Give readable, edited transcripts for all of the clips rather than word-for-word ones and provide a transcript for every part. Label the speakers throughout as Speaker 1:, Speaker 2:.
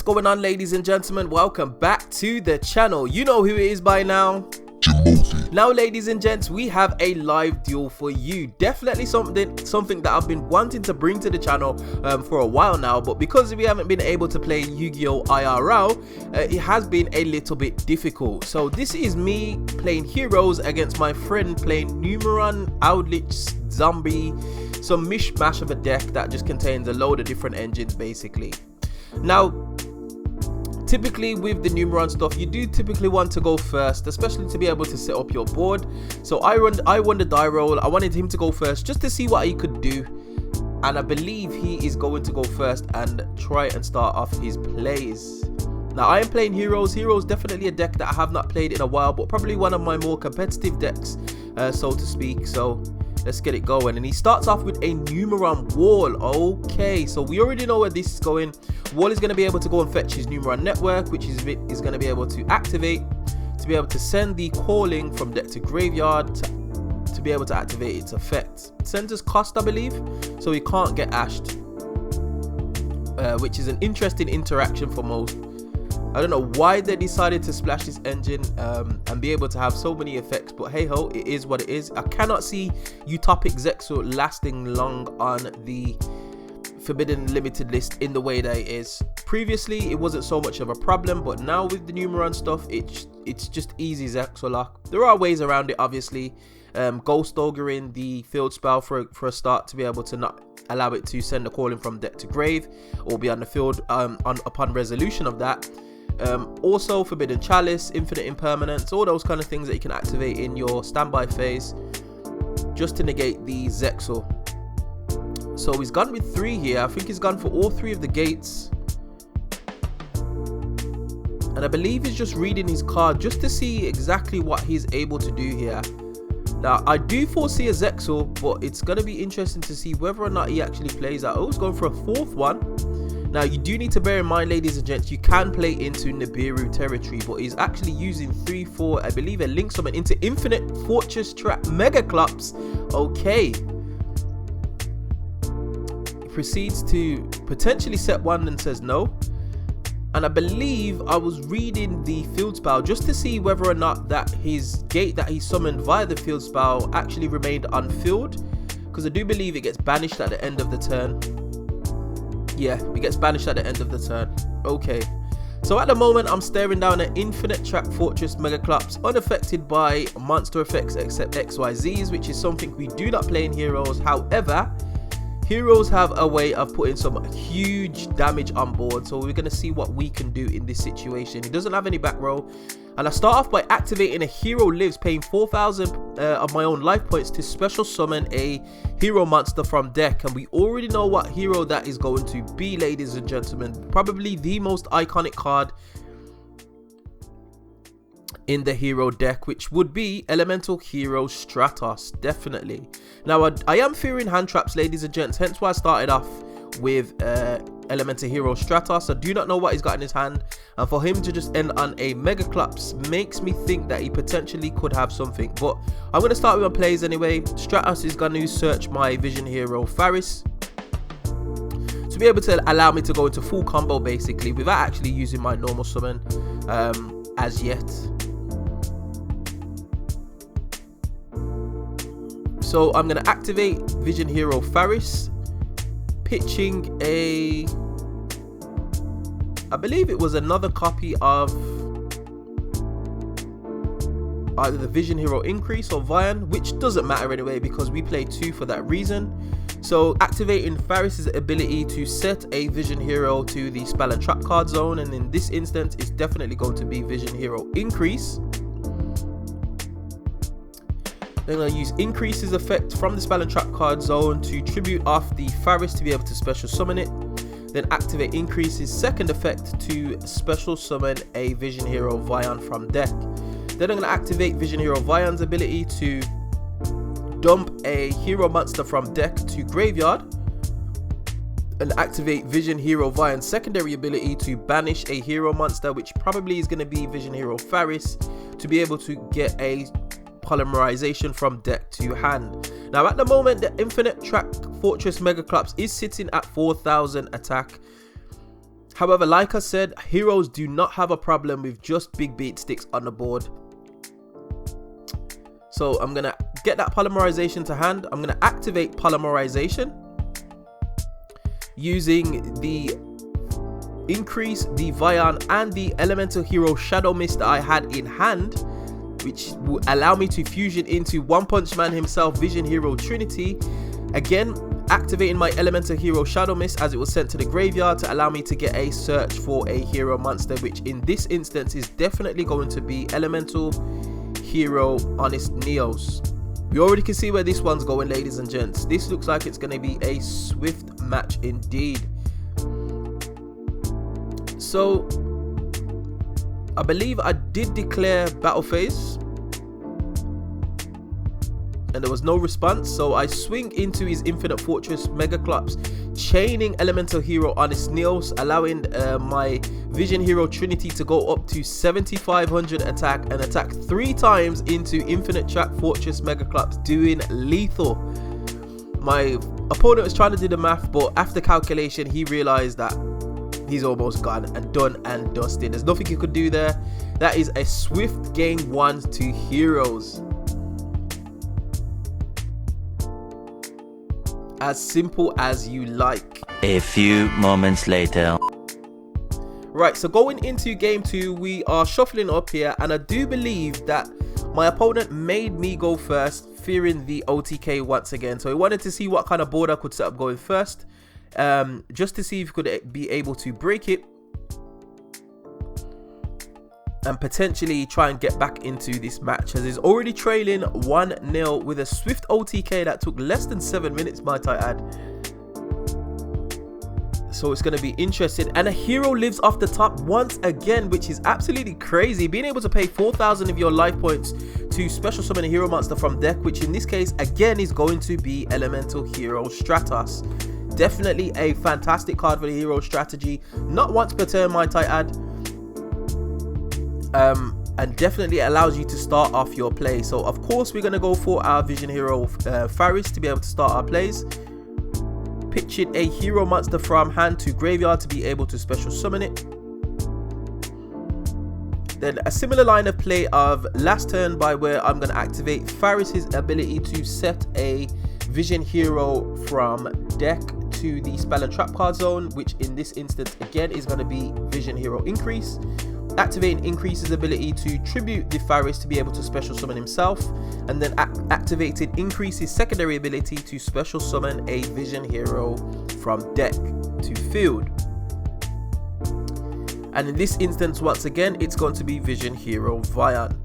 Speaker 1: What's going on, ladies and gentlemen? Welcome back to the channel. You know who it is by now. Jimothy. Now, ladies and gents, we have a live duel for you. Definitely something that I've been wanting to bring to the channel for a while now, but because we haven't been able to play Yu-Gi-Oh! IRL, it has been a little bit difficult. So this is me playing heroes against my friend playing Numeron Eldlich zombie, some mishmash of a deck that just contains a load of different engines basically. Now, typically with the Numeron stuff, you do typically want to go first, especially to be able to set up your board. So I won the die roll. I wanted him to go first just to see what he could do, and I believe he is going to go first and try and start off his plays. Now, I am playing heroes. Heroes definitely a deck that I have not played in a while, but probably one of my more competitive decks, so to speak. So let's get it going. And he starts off with a Numeron wall. Okay, so we already know where this is going. Wall is going to be able to go and fetch his Numeron network, which is going to be able to activate to be able to send the calling from deck to graveyard to be able to activate its effect. Sends cost, I believe, so he can't get ashed, which is an interesting interaction for most. I don't know why they decided to splash this engine and be able to have so many effects, but hey ho, it is what it is. I cannot see Utopic Zexal lasting long on the Forbidden Limited list in the way that it is. Previously, it wasn't so much of a problem, but now with the Numeron stuff, it's just easy Zexal lock. There are ways around it, obviously. Ghost Ogreing the field spell for a start to be able to not allow it to send a calling from deck to grave or be on the field upon resolution of that. Also Forbidden Chalice, Infinite Impermanence, all those kind of things that you can activate in your standby phase just to negate the Zexal. So he's gone with 3 here. I think he's gone for all 3 of the gates, and I believe he's just reading his card just to see exactly what he's able to do here. Now, I do foresee a Zexal, but it's going to be interesting to see whether or not he actually plays that. Oh, he's going for a 4th one. Now, you do need to bear in mind, ladies and gents, you can play into Nibiru territory, but he's actually using 3-4, I believe, a link summon into Infinite Fortress Trap Mega Clubs. Okay. He proceeds to potentially set one and says no. And I believe I was reading the field spell just to see whether or not that his gate that he summoned via the field spell actually remained unfilled, because I do believe it gets banished at the end of the turn. Yeah, it gets banished at the end of the turn. Okay, so at the moment I'm staring down at Infinite Trap Fortress Mega Clubs, unaffected by monster effects except XYZs, which is something we do not play in Heroes. However, Heroes have a way of putting some huge damage on board, so we're going to see what we can do in this situation. He doesn't have any back row, and I start off by activating a Hero Lives, paying 4,000 of my own life points to special summon a hero monster from deck. And we already know what hero that is going to be, ladies and gentlemen. Probably the most iconic card in the hero deck, which would be Elemental Hero Stratos, definitely. Now, I am fearing hand traps, ladies and gents, hence why I started off with Elemental Hero Stratos. I do not know what he's got in his hand, and for him to just end on a Mega Clubs makes me think that he potentially could have something. But I'm going to start with my plays anyway. Stratos is going to search my Vision Hero Faris to be able to allow me to go into full combo basically without actually using my normal summon as yet. So I'm going to activate Vision Hero Faris, pitching I believe it was another copy of either the Vision Hero Increase or Vian, which doesn't matter anyway because we play 2 for that reason. So activating Faris's ability to set a Vision Hero to the Spell and Trap card zone, and in this instance it's definitely going to be Vision Hero Increase. Then I'm going to use Increase's effect from the Spell and Trap card zone to tribute off the Faris to be able to special summon it. Then activate Increase's second effect to special summon a Vision Hero Vian from deck. Then I'm going to activate Vision Hero Vian's ability to dump a hero monster from deck to graveyard. And activate Vision Hero Vian's secondary ability to banish a hero monster, which probably is going to be Vision Hero Faris, to be able to get a polymerization from deck to hand. Now at the moment the Infinite Trap Fortress Mega Clubs is sitting at 4,000 attack. However, like I said, heroes do not have a problem with just big beat sticks on the board. So I'm going to get that polymerization to hand. I'm going to activate polymerization using the increase, the Vion, and the elemental hero Shadow Mist that I had in hand, which will allow me to fusion into One Punch Man himself, Vision Hero Trinity. Again, activating my elemental hero Shadow Mist as it was sent to the graveyard to allow me to get a search for a hero monster, which in this instance is definitely going to be elemental hero Honest Neos. We already can see where this one's going, ladies and gents. This looks like it's going to be a swift match indeed. So I believe I did declare battle phase and there was no response, so I swing into his Infinite Fortress Megaclops, chaining elemental hero Honest Neos, allowing my Vision Hero Trinity to go up to 7500 attack and attack 3 times into Infinite Track Fortress Megaclops, doing lethal. My opponent was trying to do the math, but after calculation he realized that he's almost gone and done and dusted. There's nothing you could do there. That is a swift game 1 to heroes. As simple as you like.
Speaker 2: A few moments later.
Speaker 1: Right, so going into game 2, we are shuffling up here, and I do believe that my opponent made me go first, fearing the OTK once again. So he wanted to see what kind of board I could set up going first, just to see if he could be able to break it and potentially try and get back into this match, as he's already trailing 1-0 with a swift OTK that took less than 7 minutes, might I add. So it's going to be interesting. And a hero lives off the top once again, which is absolutely crazy. Being able to pay 4,000 of your life points to special summon a hero monster from deck, which in this case again is going to be Elemental Hero Stratos. Definitely a fantastic card for the hero strategy. Not once per turn, might I add. And definitely allows you to start off your play. So of course we're going to go for our Vision Hero Faris to be able to start our plays. Pitching a hero monster from hand to graveyard to be able to special summon it. Then a similar line of play of last turn, by where I'm going to activate Faris's ability to set a Vision Hero from deck to the spell and trap card zone, which in this instance again is going to be Vision Hero Increase. Activating Increase's ability to tribute the Faris to be able to special summon himself, and then activating Increase's secondary ability to special summon a Vision Hero from deck to field. And in this instance, once again, it's going to be Vision Hero Vion.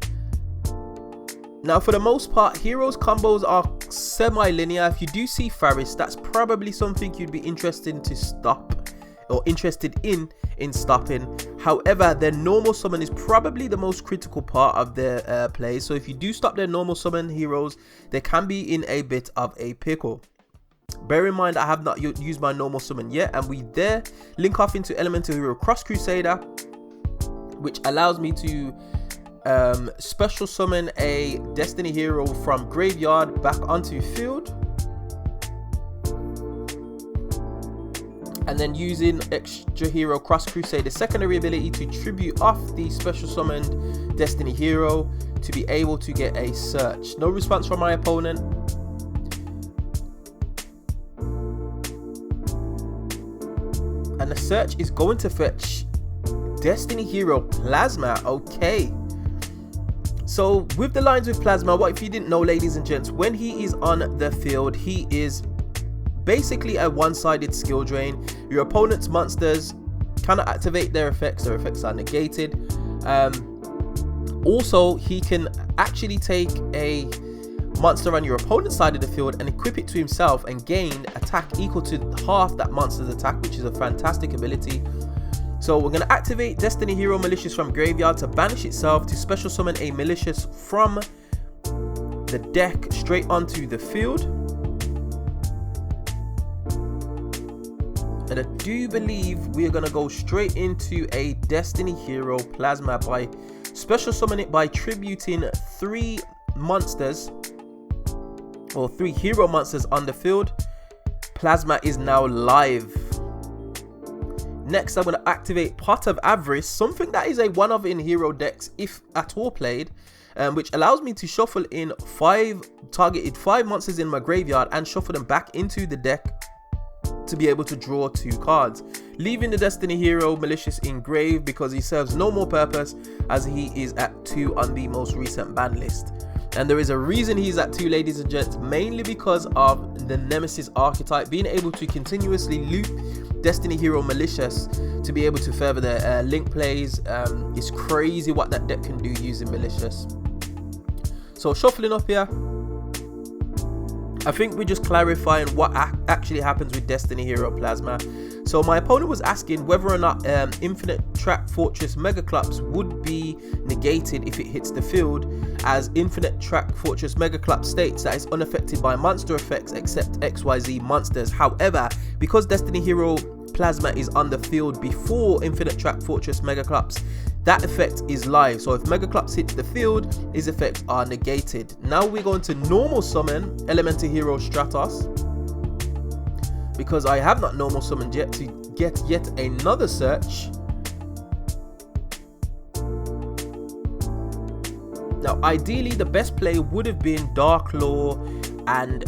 Speaker 1: Now, for the most part, heroes combos are semi-linear. If you do see Faris, that's probably something you'd be interested to stop, or interested in stopping. However, their normal summon is probably the most critical part of their play. So if you do stop their normal summon heroes, they can be in a bit of a pickle. Bear in mind, I have not used my normal summon yet, and we there link off into Elemental Hero Cross Crusader, which allows me to special summon a Destiny Hero from graveyard back onto field. And then using Extra Hero Cross Crusader secondary ability to tribute off the special summoned Destiny Hero to be able to get a search. No response from my opponent. And the search is going to fetch Destiny Hero Plasma. Okay. So with the lines with Plasma, what if you didn't know, ladies and gents, when he is on the field, he is basically a one-sided skill drain. Your opponent's monsters cannot activate their effects are negated. Also, he can actually take a monster on your opponent's side of the field and equip it to himself and gain attack equal to half that monster's attack, which is a fantastic ability. So we're going to activate Destiny Hero Malicious from graveyard to banish itself, to special summon a Malicious from the deck straight onto the field. And I do believe we are going to go straight into a Destiny Hero Plasma by special summon it by tributing 3 monsters, or 3 hero monsters on the field. Plasma is now live. Next, I'm going to activate Pot of Avarice, something that is a one of in hero decks if at all played, which allows me to shuffle in 5 monsters in my graveyard and shuffle them back into the deck to be able to draw 2 cards, leaving the Destiny Hero Malicious in grave because he serves no more purpose as he is at 2 on the most recent ban list. And there is a reason he's at 2, ladies and gents, mainly because of the Nemesis archetype. Being able to continuously loop Destiny Hero Malicious to be able to further their link plays is crazy what that deck can do using Malicious. So shuffling up here, I think we're just clarifying what actually happens with Destiny Hero Plasma. So my opponent was asking whether or not Infinite Track Fortress Megaclops would be negated if it hits the field, as Infinite Track Fortress Megaclops states that it's unaffected by monster effects except XYZ monsters. However, because Destiny Hero Plasma is on the field before Infinite Track Fortress Megaclops, that effect is live. So if Megaclops hits the field, his effects are negated. Now we're going to normal summon Elemental Hero Stratos, because I have not normal summoned yet, to get yet another search. Now ideally the best play would have been Dark Law and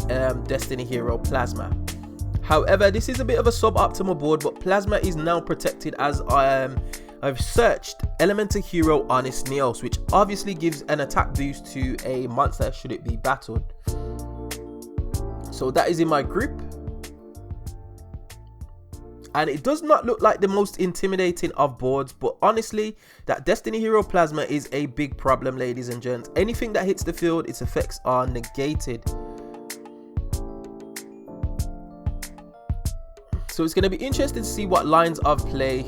Speaker 1: Destiny Hero Plasma. However, this is a bit of a suboptimal board, but Plasma is now protected as I've searched Elemental Hero Honest Neos, which obviously gives an attack boost to a monster should it be battled. So that is in my group. And it does not look like the most intimidating of boards, but honestly, that Destiny Hero Plasma is a big problem, ladies and gents. Anything that hits the field, its effects are negated. So it's going to be interesting to see what lines of play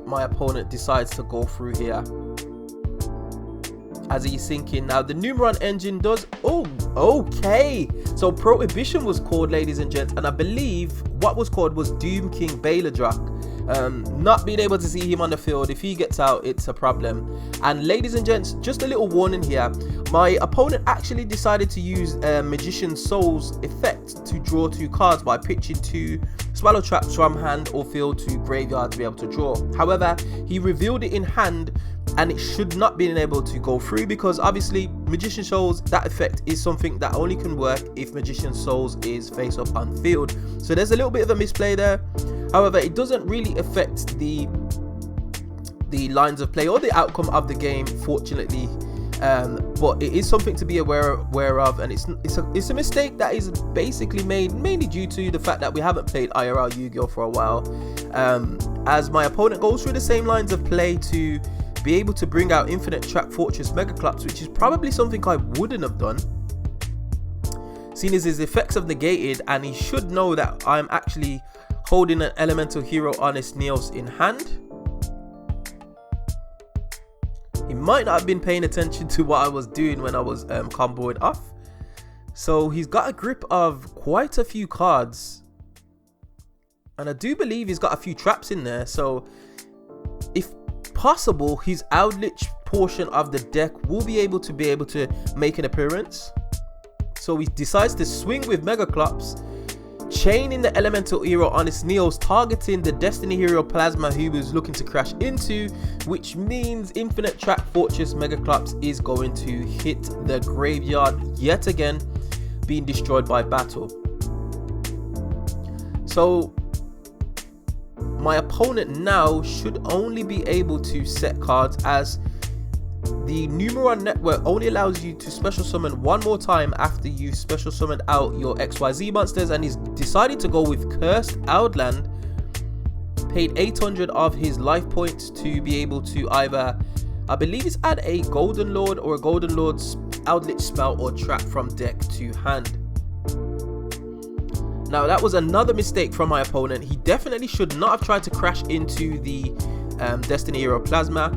Speaker 1: my opponent decides to go through here, as he's thinking. Now the Numeron engine does, oh okay, so Prohibition was called, ladies and gents, and I believe what was called was Doom King Baladrak. Not being able to see him on the field, if he gets out, it's a problem. And ladies and gents, just a little warning here, my opponent actually decided to use Magician Soul's effect to draw 2 cards by pitching 2 Swallow Traps from hand or field to graveyard to be able to draw. However, he revealed it in hand and it should not be able to go through, because obviously Magician Souls, that effect is something that only can work if Magician Souls is face up on field. So there's a little bit of a misplay there. However, it doesn't really affect the lines of play or the outcome of the game, fortunately. But it is something to be aware of, and it's a mistake that is basically made mainly due to the fact that we haven't played IRL Yu-Gi-Oh for a while. As my opponent goes through the same lines of play to be able to bring out Infinite Track Fortress Megaclops, which is probably something I wouldn't have done, seeing as his effects have negated, and he should know that I'm actually holding an Elemental Hero Honest Neos in hand. He might not have been paying attention to what I was doing when I was comboing off. So he's got a grip of quite a few cards, and I do believe he's got a few traps in there. So if possible, his Eldlich portion of the deck will be able to make an appearance. So he decides to swing with Megaclops, chaining the Elemental Hero Honest Neos, targeting the Destiny Hero Plasma who was looking to crash into, which means Infinite Track Fortress Megaclops is going to hit the graveyard yet again, being destroyed by battle. So my opponent now should only be able to set cards, as the Numeron network only allows you to special summon 1 more time after you special summoned out your XYZ monsters, and he's decided to go with Cursed Outland. Paid 800 of his life points to be able to either, I believe it's add a Golden Lord or a Golden Lord's Eldlich spell or trap from deck to hand. Now that was another mistake from my opponent. He definitely should not have tried to crash into the Destiny Hero Plasma,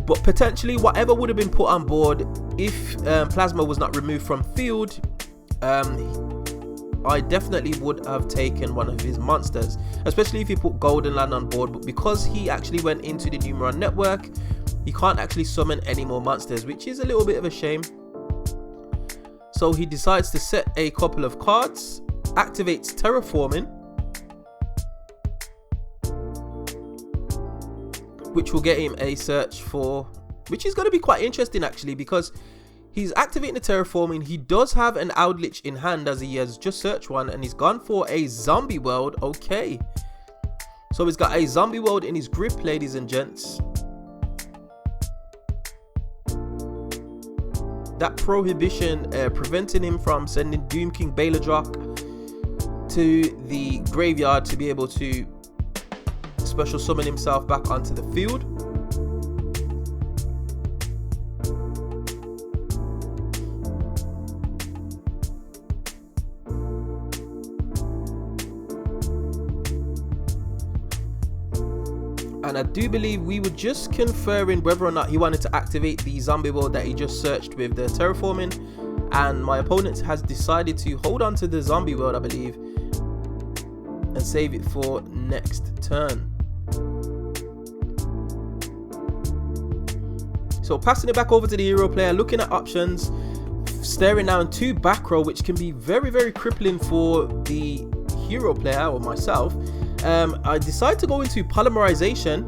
Speaker 1: but potentially whatever would have been put on board if Plasma was not removed from field, I definitely would have taken one of his monsters, especially if he put Golden Land on board. But because he actually went into the Numeron network, he can't actually summon any more monsters, which is a little bit of a shame. So he decides to set a couple of cards, activates Terraforming, which will get him a search for, which is going to be quite interesting actually, because he's activating the terraforming. He does have an Eldlich in hand, as he has just searched one, and he's gone for a zombie world. Okay, so he's got a zombie world in his grip, ladies and gents. That prohibition preventing him from sending Doom King Baladrock to the graveyard to be able to special summon himself back onto the field. And I do believe we were just conferring whether or not he wanted to activate the zombie world that he just searched with the terraforming, and my opponent has decided to hold on to the zombie world, I believe, and save it for next turn. So passing it back over to the hero player, looking at options, staring down 2 back row, which can be very, very crippling for the hero player or myself. I decide to go into polymerization,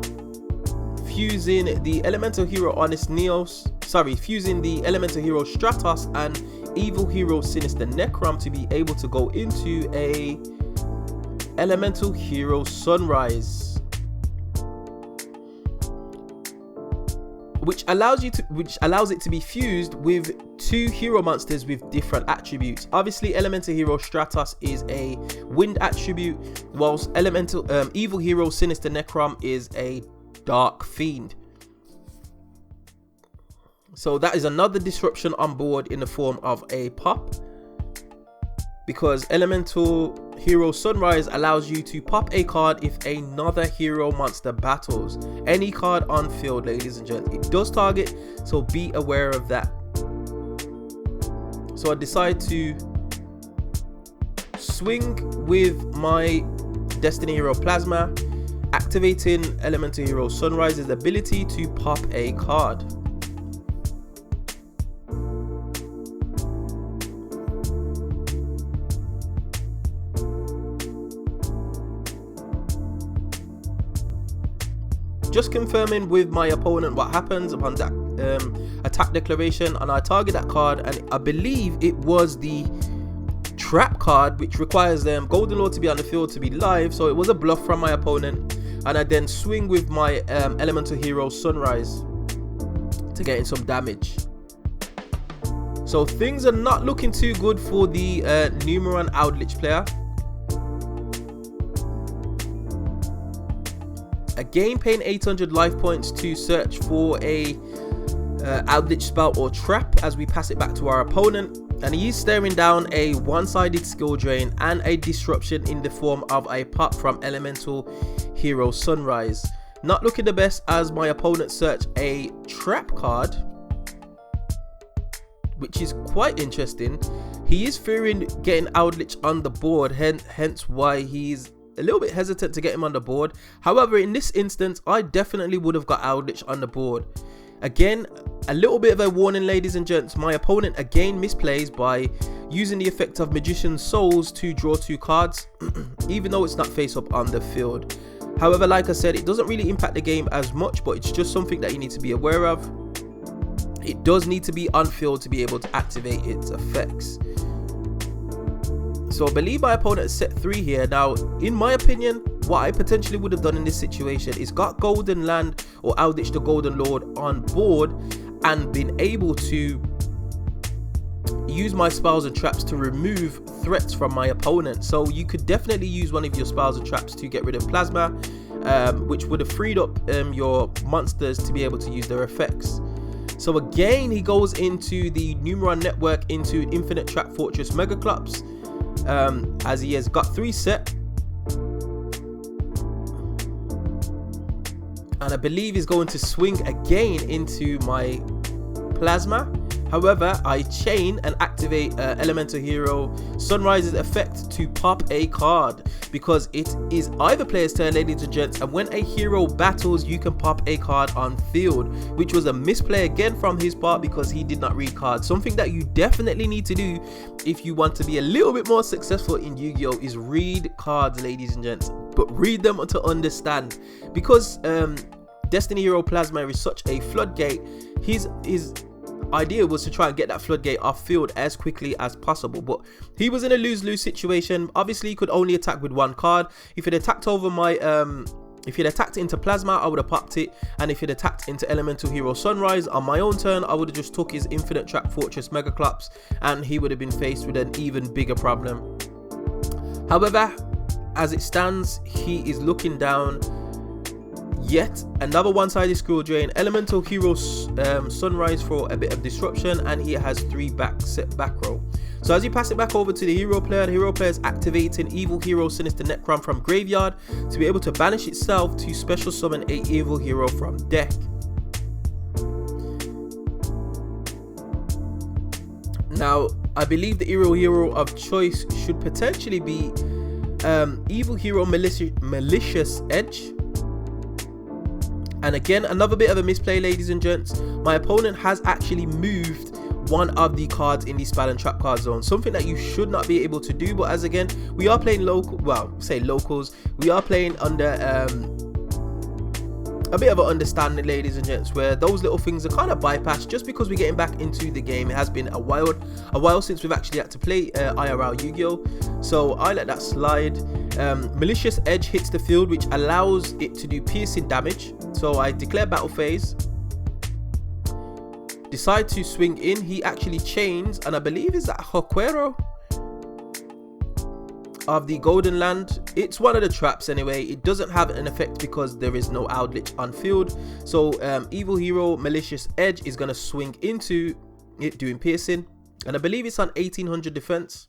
Speaker 1: fusing the elemental hero fusing the elemental hero Stratos and evil hero Sinister Necrom to be able to go into a elemental hero Sunrise, which allows it to be fused with 2 hero monsters with different attributes. Obviously, elemental hero Stratos is a wind attribute, whilst elemental evil hero Sinister Necrom is a dark fiend. So that is another disruption on board in the form of a pop, because elemental hero Sunrise allows you to pop a card if another hero monster battles. Any card on field, ladies and gents. It does target, so be aware of that. So I decide to swing with my Destiny Hero Plasma, activating elemental hero Sunrise's ability to pop a card. Just confirming with my opponent what happens upon that attack declaration, and I target that card, and I believe it was the trap card, which requires Golden Lord to be on the field to be live, so it was a bluff from my opponent, and I then swing with my elemental hero Sunrise to get in some damage. So things are not looking too good for the Numeron Eldlich player. Again, paying 800 life points to search for a Eldlich spell or trap as we pass it back to our opponent, and he is staring down a one-sided skill drain and a disruption in the form of a pop from elemental hero Sunrise. Not looking the best as my opponent searched a trap card, which is quite interesting. He is fearing getting Eldlich on the board, hence why he's a little bit hesitant to get him on the board. However, in this instance, I definitely would have got Eldlich on the board. Again, a little bit of a warning, ladies and gents. My opponent again misplays by using the effect of Magician's Souls to draw 2 cards, even though it's not face up on the field. However, like I said, it doesn't really impact the game as much, but it's just something that you need to be aware of. It does need to be on field to be able to activate its effects. So I believe my opponent has set 3 here. Now, in my opinion, what I potentially would have done in this situation is got Golden Land or Eldlich the Golden Lord on board and been able to use my spells and traps to remove threats from my opponent. So you could definitely use one of your spells and traps to get rid of Plasma, which would have freed up your monsters to be able to use their effects. So again, he goes into the Numeron network into Infinite Trap Fortress Megaclops, as he has got 3 set, and I believe he's going to swing again into my Plasma. However, I chain and activate elemental hero Sunrise's effect to pop a card, because it is either player's turn, ladies and gents, and when a hero battles you can pop a card on field, which was a misplay again from his part because he did not read cards. Something that you definitely need to do if you want to be a little bit more successful in Yu-Gi-Oh is read cards, ladies and gents, but read them to understand, because Destiny Hero Plasma is such a floodgate. His idea was to try and get that floodgate off field as quickly as possible, but he was in a lose-lose situation. Obviously he could only attack with one card. If it attacked over my if he'd attacked into Plasma, I would have popped it, and if he'd attacked into Elemental Hero Sunrise on my own turn, I would have just took his Infinite Trap Fortress Megaclops, and he would have been faced with an even bigger problem. However, as it stands, he is looking down yet another one-sided Scroll Drain, Elemental Hero Sunrise for a bit of disruption, and he has 3 back row. So as you pass it back over to the hero player is activating Evil Hero Sinister Necron from graveyard to be able to banish itself to special summon a Evil Hero from deck. Now, I believe the Evil Hero of choice should potentially be Evil Hero Malicious Edge. And again, another bit of a misplay, ladies and gents. My opponent has actually moved one of the cards in the spell and trap card zone, something that you should not be able to do. But as again, we are playing local, well, say locals, we are playing under a bit of an understanding, ladies and gents, where those little things are kind of bypassed just because we're getting back into the game. It has been a while since we've actually had to play IRL Yu-Gi-Oh, so I let that slide. Malicious Edge hits the field, which allows it to do piercing damage. So I declare battle phase, decide to swing in. He actually chains, and I believe is that Hoquero of the Golden Land. It's one of the traps anyway. It doesn't have an effect because there is no Eldlich on field. So Evil Hero Malicious Edge is going to swing into it doing piercing, and I believe it's on 1800 defense.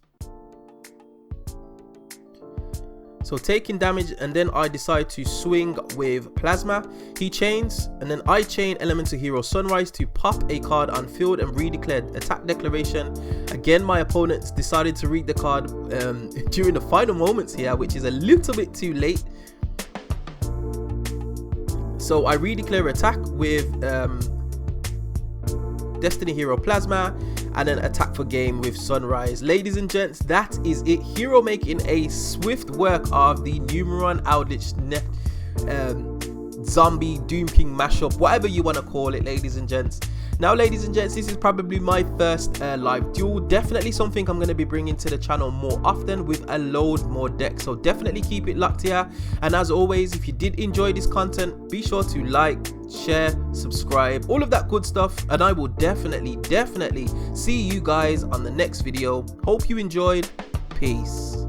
Speaker 1: So taking damage, and then I decide to swing with Plasma. He chains, and then I chain Elemental Hero Sunrise to pop a card on field and redeclare attack declaration. Again, my opponents decided to read the card during the final moments here, which is a little bit too late. So I redeclare attack with Destiny Hero Plasma, and then attack for game with Sunrise. Ladies and gents, that is it. Hero making a swift work of the Numeron Eldlich zombie Doom King mashup, whatever you want to call it, ladies and gents. Now, ladies and gents, this is probably my first live duel. Definitely something I'm going to be bringing to the channel more often with a load more decks. So definitely keep it locked here. And as always, if you did enjoy this content, be sure to like, share, subscribe, all of that good stuff. And I will definitely see you guys on the next video. Hope you enjoyed. Peace.